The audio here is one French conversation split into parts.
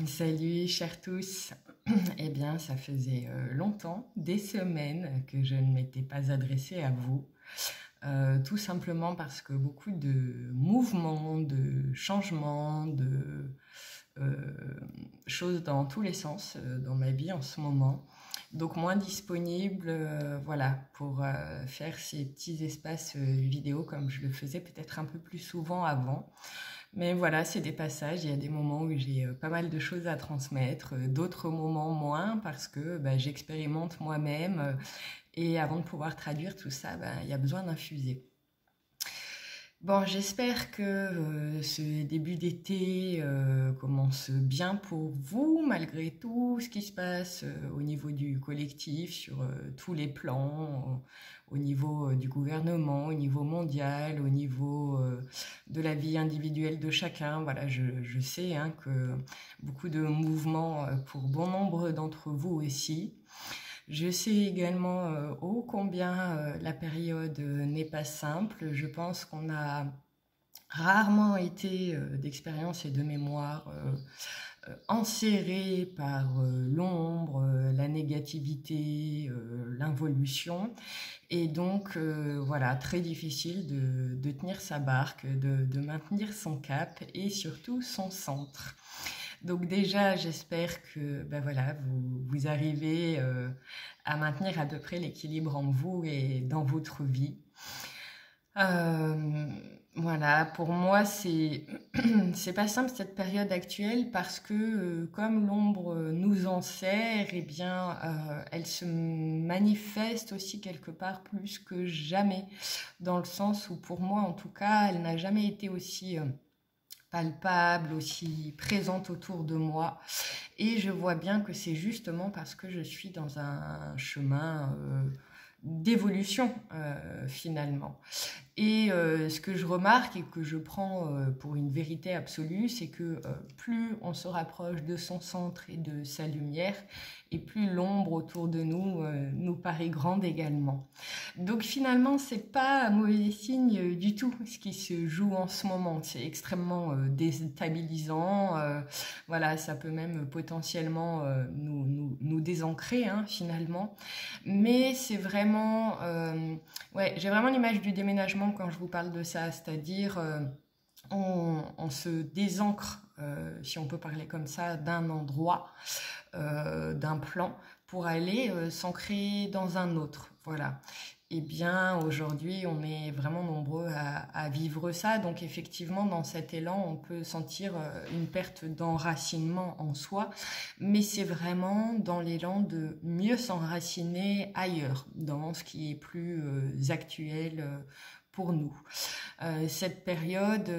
Salut chers tous. Eh bien, ça faisait longtemps, des semaines que je ne m'étais pas adressée à vous. Tout simplement parce que beaucoup de mouvements, de changements, de euh, choses dans tous les sens dans ma vie en ce moment. Donc moins disponible, voilà, pour faire ces petits espaces vidéo comme je le faisais peut-être un peu plus souvent avant. Mais voilà, c'est des passages. Il y a des moments où j'ai pas mal de choses à transmettre, d'autres moments moins parce que bah, j'expérimente moi-même et avant de pouvoir traduire tout ça, bah, il y a besoin d'infuser. Bon, j'espère que ce début d'été commence bien pour vous, malgré tout ce qui se passe au niveau du collectif, sur tous les plans, au niveau du gouvernement, au niveau mondial, au niveau de la vie individuelle de chacun. Voilà, je sais hein, que beaucoup de mouvements pour bon nombre d'entre vous aussi. Je sais également ô combien la période n'est pas simple. Je pense qu'on a rarement été d'expérience et de mémoire enserré par l'ombre, la négativité, l'involution. Et donc, voilà, très difficile de tenir sa barque, de maintenir son cap et surtout son centre. Donc déjà, j'espère que ben voilà, vous arrivez à maintenir à peu près l'équilibre en vous et dans votre vie. Euh, voilà, pour moi, c'est pas simple cette période actuelle parce que comme l'ombre nous enserre, eh bien, elle se manifeste aussi quelque part plus que jamais, dans le sens où pour moi, en tout cas, elle n'a jamais été aussi palpable, aussi présente autour de moi. Et je vois bien que c'est justement parce que je suis dans un chemin d'évolution finalement. Et ce que je remarque et que je prends pour une vérité absolue, c'est que plus on se rapproche de son centre et de sa lumière, et plus l'ombre autour de nous nous paraît grande également. Donc finalement, c'est pas un mauvais signe du tout ce qui se joue en ce moment. C'est extrêmement déstabilisant. Voilà, ça peut même potentiellement nous désancrer hein, finalement. Mais c'est vraiment ouais, j'ai vraiment l'image du déménagement quand je vous parle de ça, c'est-à-dire on se désancre, si on peut parler comme ça, d'un endroit, d'un plan, pour aller s'ancrer dans un autre. Voilà. Eh bien, aujourd'hui, on est vraiment nombreux à vivre ça. Donc, effectivement, dans cet élan, on peut sentir une perte d'enracinement en soi. Mais c'est vraiment dans l'élan de mieux s'enraciner ailleurs, dans ce qui est plus actuel pour nous. Cette période,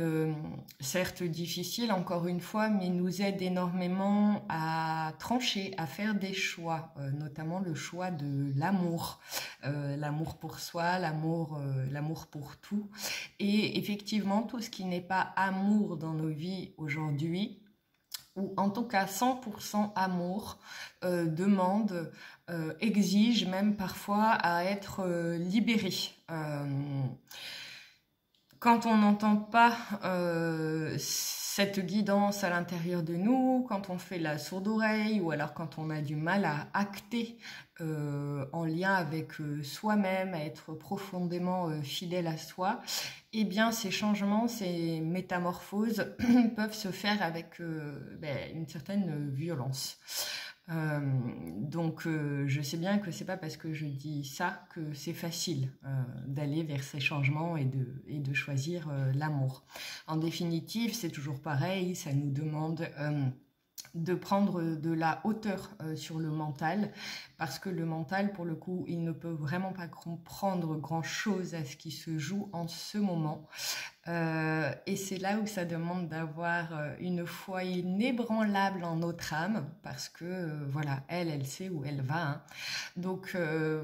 certes difficile encore une fois, mais nous aide énormément à trancher, à faire des choix, notamment le choix de l'amour, l'amour pour soi, l'amour pour tout. Et effectivement, tout ce qui n'est pas amour dans nos vies aujourd'hui, ou en tout cas 100% amour, demande, exige même parfois à être libéré. Quand on n'entend pas cette guidance à l'intérieur de nous, quand on fait la sourde oreille ou alors quand on a du mal à acter en lien avec soi-même, à être profondément fidèle à soi, eh bien ces changements, ces métamorphoses peuvent se faire avec une certaine violence. Donc je sais bien que c'est pas parce que je dis ça que c'est facile d'aller vers ces changements et de choisir l'amour. En définitive, c'est toujours pareil, ça nous demande de prendre de la hauteur sur le mental, parce que le mental, pour le coup, il ne peut vraiment pas comprendre grand-chose à ce qui se joue en ce moment. Et c'est là où ça demande d'avoir une foi inébranlable en notre âme, parce que voilà, elle sait où elle va. Hein. Donc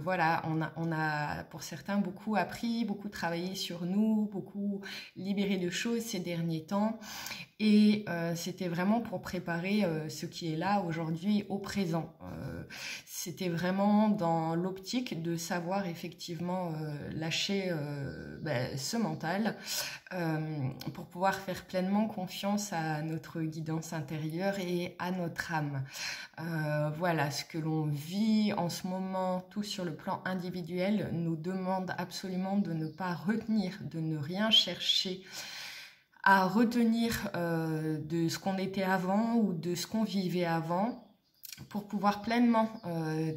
voilà, on a pour certains beaucoup appris, beaucoup travaillé sur nous, beaucoup libéré de choses ces derniers temps. Et c'était vraiment pour préparer ce qui est là aujourd'hui au présent. c'était vraiment dans l'optique de savoir effectivement lâcher ce mental pour pouvoir faire pleinement confiance à notre guidance intérieure et à notre âme. Voilà, ce que l'on vit en ce moment, tout sur le plan individuel, nous demande absolument de ne pas retenir, de ne rien chercher à retenir de ce qu'on était avant ou de ce qu'on vivait avant, pour pouvoir pleinement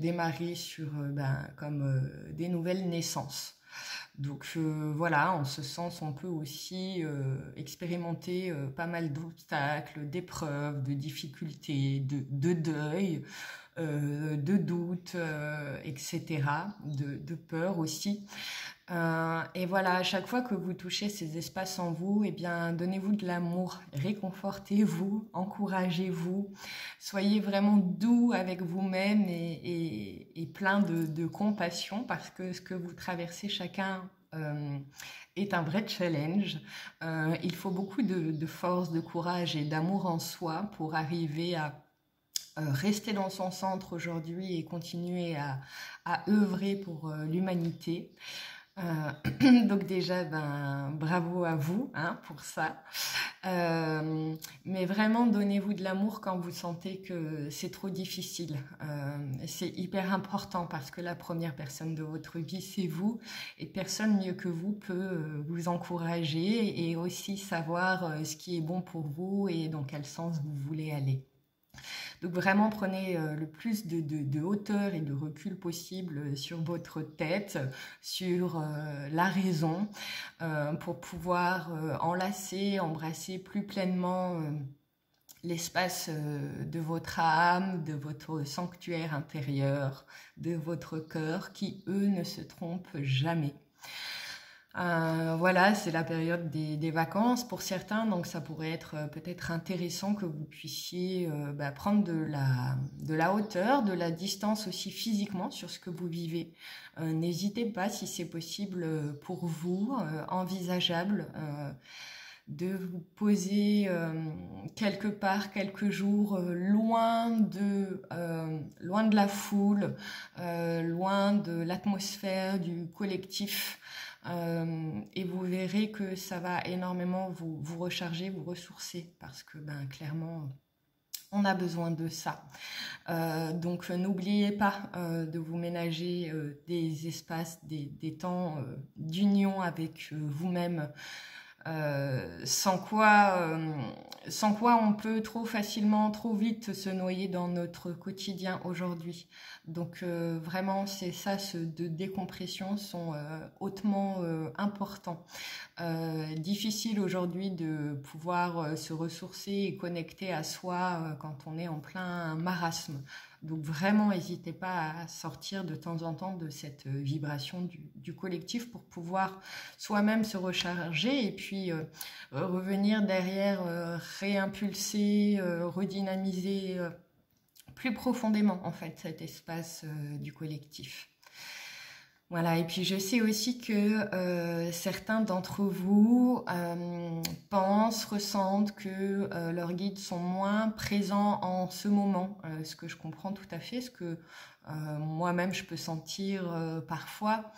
démarrer sur des nouvelles naissances. Donc voilà, en ce sens, on peut aussi expérimenter pas mal d'obstacles, d'épreuves, de difficultés, de deuil, de doutes, etc., de peur aussi. Et voilà, à chaque fois que vous touchez ces espaces en vous, eh bien, donnez-vous de l'amour, réconfortez-vous, encouragez-vous, soyez vraiment doux avec vous-même et plein de compassion, parce que ce que vous traversez chacun est un vrai challenge. Il faut beaucoup de force, de courage et d'amour en soi pour arriver à rester dans son centre aujourd'hui et continuer à œuvrer pour l'humanité. Donc déjà, bravo à vous pour ça. Mais vraiment, donnez-vous de l'amour quand vous sentez que c'est trop difficile. C'est hyper important parce que la première personne de votre vie, c'est vous. Et personne mieux que vous peut vous encourager et aussi savoir ce qui est bon pour vous et dans quel sens vous voulez aller. Donc vraiment prenez le plus de hauteur et de recul possible sur votre tête, sur la raison, pour pouvoir enlacer, embrasser plus pleinement l'espace de votre âme, de votre sanctuaire intérieur, de votre cœur, qui eux ne se trompent jamais. Voilà, c'est la période des vacances pour certains, donc ça pourrait être peut-être intéressant que vous puissiez prendre de la hauteur, de la distance aussi physiquement sur ce que vous vivez. N'hésitez pas, si c'est possible pour vous, envisageable, de vous poser quelque part, quelques jours, loin de la foule, loin de l'atmosphère du collectif. Et vous verrez que ça va énormément vous recharger, vous ressourcer, parce que clairement on a besoin de ça. Donc n'oubliez pas de vous ménager des espaces, des temps d'union avec vous-même, sans quoi on peut trop facilement, trop vite se noyer dans notre quotidien aujourd'hui. Donc vraiment, ces sas de décompression sont hautement importants. Difficile aujourd'hui de pouvoir se ressourcer et connecter à soi quand on est en plein marasme. Donc vraiment, n'hésitez pas à sortir de temps en temps de cette vibration du collectif pour pouvoir soi-même se recharger et puis revenir derrière, réimpulser, redynamiser plus profondément en fait cet espace du collectif. Voilà, et puis je sais aussi que certains d'entre vous pensent, ressentent que leurs guides sont moins présents en ce moment, ce que je comprends tout à fait, ce que moi-même je peux sentir parfois.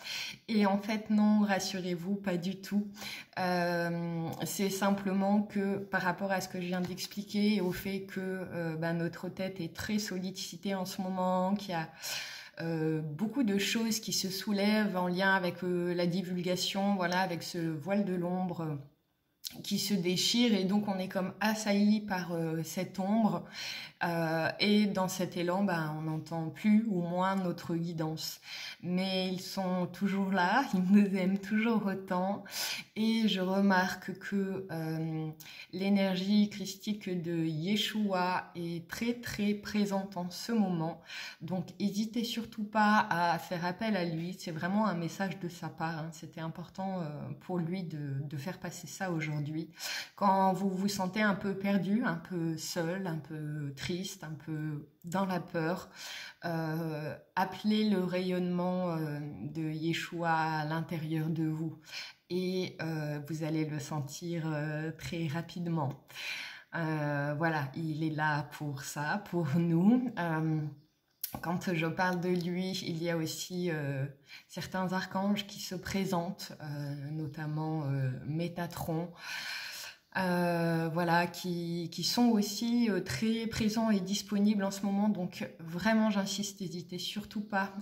Et en fait non, rassurez-vous, pas du tout. C'est simplement que par rapport à ce que je viens d'expliquer et au fait que notre tête est très sollicitée en ce moment, qu'il y a beaucoup de choses qui se soulèvent en lien avec la divulgation, voilà, avec ce voile de l'ombre qui se déchire, et donc on est comme assailli par cette ombre, et dans cet élan on n'entend plus ou moins notre guidance, mais ils sont toujours là, ils nous aiment toujours autant, et je remarque que l'énergie christique de Yeshua est très très présente en ce moment, donc n'hésitez surtout pas à faire appel à lui, c'est vraiment un message de sa part, c'était important pour lui de faire passer ça aujourd'hui. Quand vous vous sentez un peu perdu, un peu seul, un peu triste, un peu dans la peur, appelez le rayonnement de Yeshua à l'intérieur de vous et vous allez le sentir très rapidement. Voilà, il est là pour ça, pour nous. Quand je parle de lui, il y a aussi certains archanges qui se présentent, notamment Métatron, voilà, qui sont aussi très présents et disponibles en ce moment. Donc vraiment, j'insiste, n'hésitez surtout pas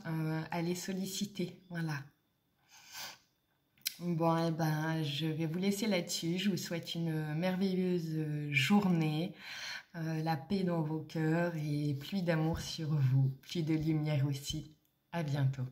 à les solliciter. Voilà. Bon, eh ben, je vais vous laisser là-dessus. Je vous souhaite une merveilleuse journée, la paix dans vos cœurs et pluie d'amour sur vous, pluie de lumière aussi. À bientôt.